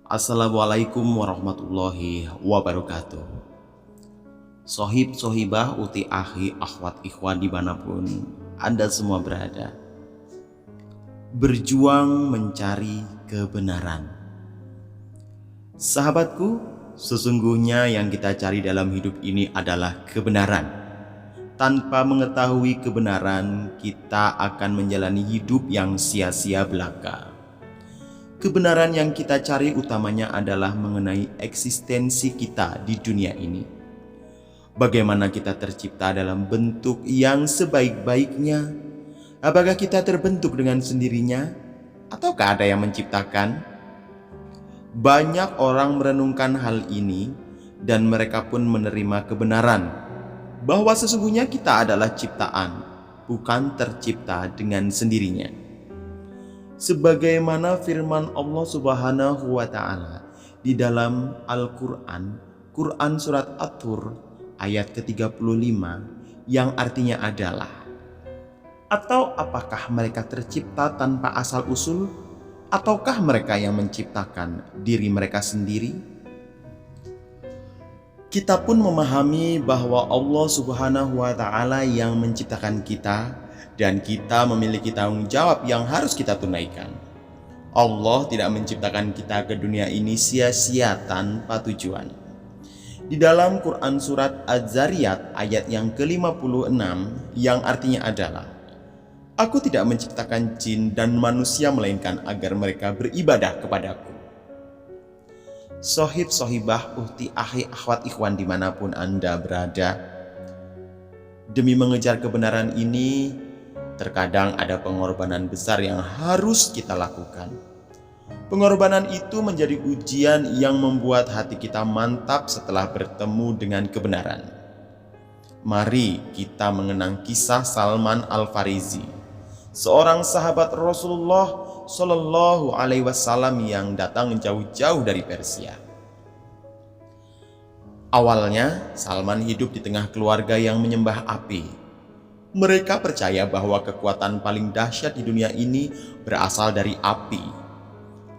Assalamualaikum warahmatullahi wabarakatuh. Sohib, sohibah, uti akhi, akhwat, ikhwan dimanapun Anda semua berada. Berjuang mencari kebenaran. Sahabatku, sesungguhnya yang kita cari dalam hidup ini adalah kebenaran. Tanpa mengetahui kebenaran, kita akan menjalani hidup yang sia-sia belaka. Kebenaran yang kita cari utamanya adalah mengenai eksistensi kita di dunia ini. Bagaimana kita tercipta dalam bentuk yang sebaik-baiknya? Apakah kita terbentuk dengan sendirinya? Ataukah ada yang menciptakan? Banyak orang merenungkan hal ini dan mereka pun menerima kebenaran bahwa sesungguhnya kita adalah ciptaan, bukan tercipta dengan sendirinya. Sebagaimana firman Allah Subhanahu wa Ta'ala di dalam Al-Quran, Quran Surat At-Tur ayat ke-35 yang artinya adalah, atau apakah mereka tercipta tanpa asal usul, ataukah mereka yang menciptakan diri mereka sendiri? Kita pun memahami bahwa Allah Subhanahu wa Ta'ala yang menciptakan kita, dan kita memiliki tanggung jawab yang harus kita tunaikan. Allah tidak menciptakan kita ke dunia ini sia-sia tanpa tujuan. Di dalam Quran Surat Az-Zariyat ayat yang ke-56 yang artinya adalah, Aku tidak menciptakan jin dan manusia melainkan agar mereka beribadah kepadaku. Sohib, sohibah, uhti, akhi, akhwat, ikhwan dimanapun Anda berada, demi mengejar kebenaran ini, terkadang ada pengorbanan besar yang harus kita lakukan. Pengorbanan itu menjadi ujian yang membuat hati kita mantap setelah bertemu dengan kebenaran. Mari kita mengenang kisah Salman Al-Farisi, seorang sahabat Rasulullah Shallallahu Alaihi Wasallam yang datang jauh-jauh dari Persia. Awalnya, Salman hidup di tengah keluarga yang menyembah api. Mereka percaya bahwa kekuatan paling dahsyat di dunia ini berasal dari api.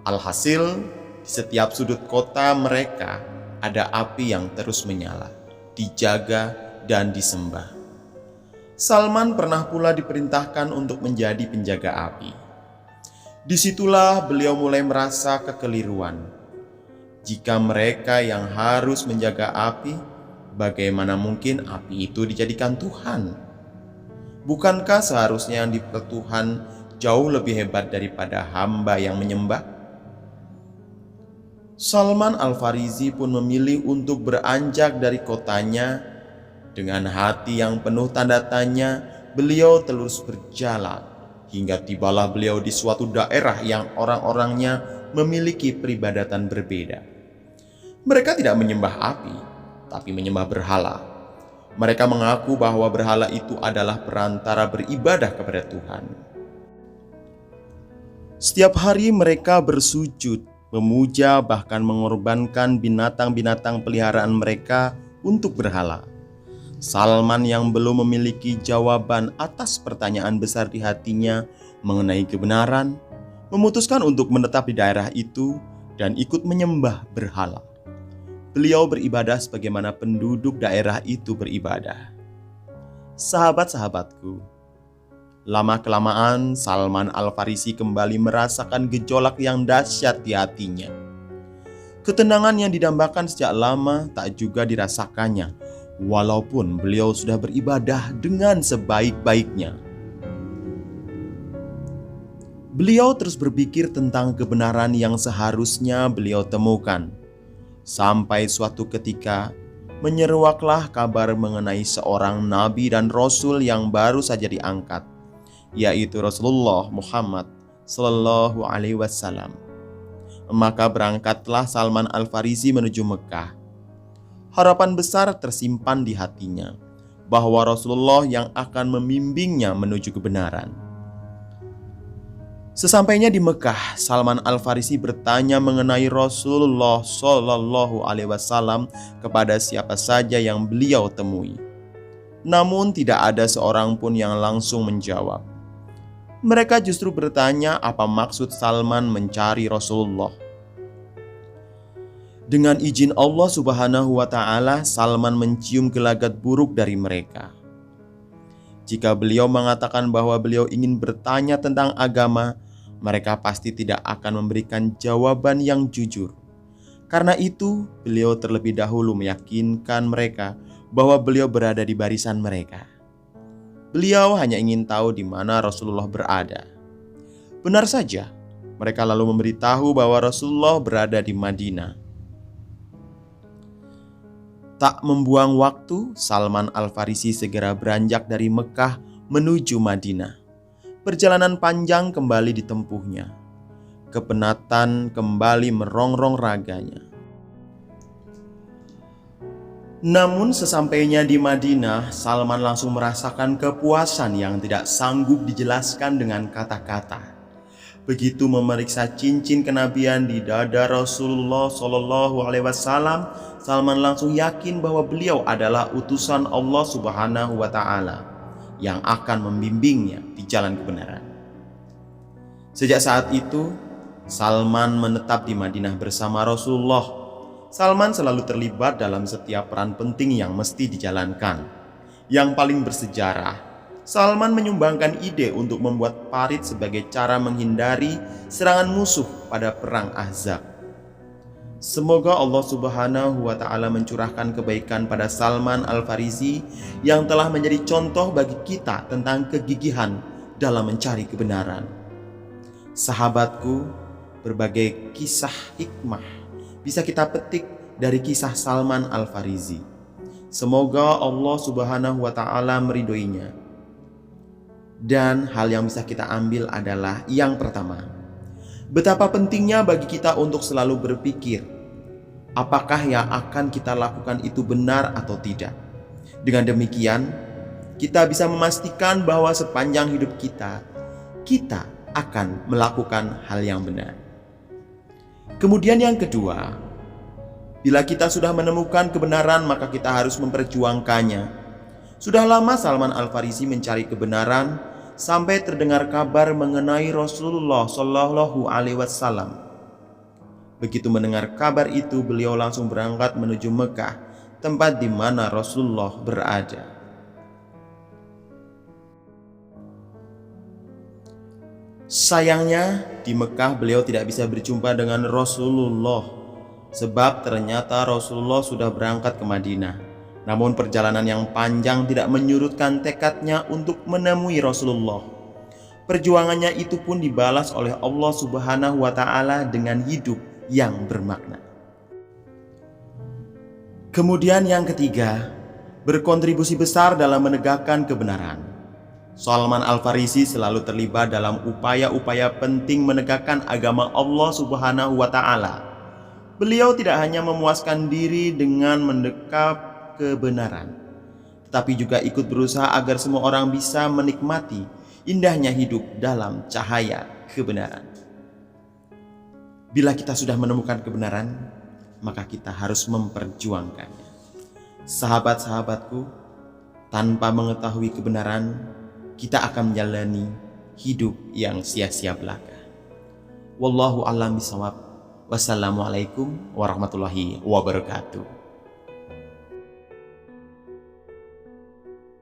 Alhasil, di setiap sudut kota mereka ada api yang terus menyala, dijaga dan disembah. Salman pernah pula diperintahkan untuk menjadi penjaga api. Disitulah beliau mulai merasa kekeliruan. Jika mereka yang harus menjaga api, bagaimana mungkin api itu dijadikan Tuhan? Bukankah seharusnya yang dipertuhan jauh lebih hebat daripada hamba yang menyembah? Salman Al-Farisi pun memilih untuk beranjak dari kotanya. Dengan hati yang penuh tanda tanya, beliau terus berjalan hingga tibalah beliau di suatu daerah yang orang-orangnya memiliki peribadatan berbeda. Mereka tidak menyembah api, tapi menyembah berhala. Mereka mengaku bahwa berhala itu adalah perantara beribadah kepada Tuhan. Setiap hari mereka bersujud, memuja, bahkan mengorbankan binatang-binatang peliharaan mereka untuk berhala. Salman yang belum memiliki jawaban atas pertanyaan besar di hatinya mengenai kebenaran, memutuskan untuk menetap di daerah itu dan ikut menyembah berhala. Beliau beribadah sebagaimana penduduk daerah itu beribadah. Sahabat-sahabatku, lama-kelamaan Salman Al-Farisi kembali merasakan gejolak yang dahsyat di hatinya. Ketenangan yang didambakan sejak lama tak juga dirasakannya, walaupun beliau sudah beribadah dengan sebaik-baiknya. Beliau terus berpikir tentang kebenaran yang seharusnya beliau temukan. Sampai suatu ketika, menyeruaklah kabar mengenai seorang nabi dan rasul yang baru saja diangkat, yaitu Rasulullah Muhammad Sallallahu Alaihi Wasallam. Maka berangkatlah Salman Al-Farisi menuju Mekah. Harapan besar tersimpan di hatinya bahwa Rasulullah yang akan membimbingnya menuju kebenaran. Sesampainya di Mekah, Salman Al-Farisi bertanya mengenai Rasulullah Shallallahu Alaihi Wasallam kepada siapa saja yang beliau temui. Namun tidak ada seorang pun yang langsung menjawab. Mereka justru bertanya apa maksud Salman mencari Rasulullah. Dengan izin Allah Subhanahu wa Ta'ala, Salman mencium gelagat buruk dari mereka. Jika beliau mengatakan bahwa beliau ingin bertanya tentang agama, mereka pasti tidak akan memberikan jawaban yang jujur. Karena itu, beliau terlebih dahulu meyakinkan mereka bahwa beliau berada di barisan mereka. Beliau hanya ingin tahu di mana Rasulullah berada. Benar saja, mereka lalu memberitahu bahwa Rasulullah berada di Madinah. Tak membuang waktu, Salman Al-Farisi segera beranjak dari Mekah menuju Madinah. Perjalanan panjang kembali ditempuhnya. Kepenatan kembali merongrong raganya. Namun sesampainya di Madinah, Salman langsung merasakan kepuasan yang tidak sanggup dijelaskan dengan kata-kata. Begitu memeriksa cincin kenabian di dada Rasulullah Shallallahu Alaihi Wasallam, Salman langsung yakin bahwa beliau adalah utusan Allah Subhanahu Wa Taala yang akan membimbingnya di jalan kebenaran. Sejak saat itu, Salman menetap di Madinah bersama Rasulullah. Salman selalu terlibat dalam setiap peran penting yang mesti dijalankan. Yang paling bersejarah, Salman menyumbangkan ide untuk membuat parit sebagai cara menghindari serangan musuh pada perang Ahzab. Semoga Allah Subhanahu wa Ta'ala mencurahkan kebaikan pada Salman Al-Farisi yang telah menjadi contoh bagi kita tentang kegigihan dalam mencari kebenaran. Sahabatku, berbagai kisah hikmah bisa kita petik dari kisah Salman Al-Farisi. Semoga Allah Subhanahu wa Ta'ala meridhoinya. Dan hal yang bisa kita ambil adalah yang pertama, betapa pentingnya bagi kita untuk selalu berpikir, apakah yang akan kita lakukan itu benar atau tidak. Dengan demikian, kita bisa memastikan bahwa sepanjang hidup kita akan melakukan hal yang benar. Kemudian yang kedua, bila kita sudah menemukan kebenaran, maka kita harus memperjuangkannya. Sudah lama Salman Al-Farisi mencari kebenaran sampai terdengar kabar mengenai Rasulullah Shallallahu Alaihi Wasallam. Begitu mendengar kabar itu, beliau langsung berangkat menuju Mekah, tempat di mana Rasulullah berada. Sayangnya, di Mekah beliau tidak bisa berjumpa dengan Rasulullah, sebab ternyata Rasulullah sudah berangkat ke Madinah. Namun perjalanan yang panjang tidak menyurutkan tekadnya untuk menemui Rasulullah. Perjuangannya itu pun dibalas oleh Allah Subhanahu wa Ta'ala dengan hidup yang bermakna. Kemudian yang ketiga, berkontribusi besar dalam menegakkan kebenaran. Salman Al-Farisi selalu terlibat dalam upaya-upaya penting menegakkan agama Allah Subhanahu wa Ta'ala. Beliau tidak hanya memuaskan diri dengan mendekap kebenaran, tetapi juga ikut berusaha agar semua orang bisa menikmati indahnya hidup dalam cahaya kebenaran. Bila kita sudah menemukan kebenaran, maka kita harus memperjuangkannya. Sahabat-sahabatku, tanpa mengetahui kebenaran, kita akan menjalani hidup yang sia-sia belaka. Wallahu a'lam bishawab. Wassalamualaikum warahmatullahi wabarakatuh.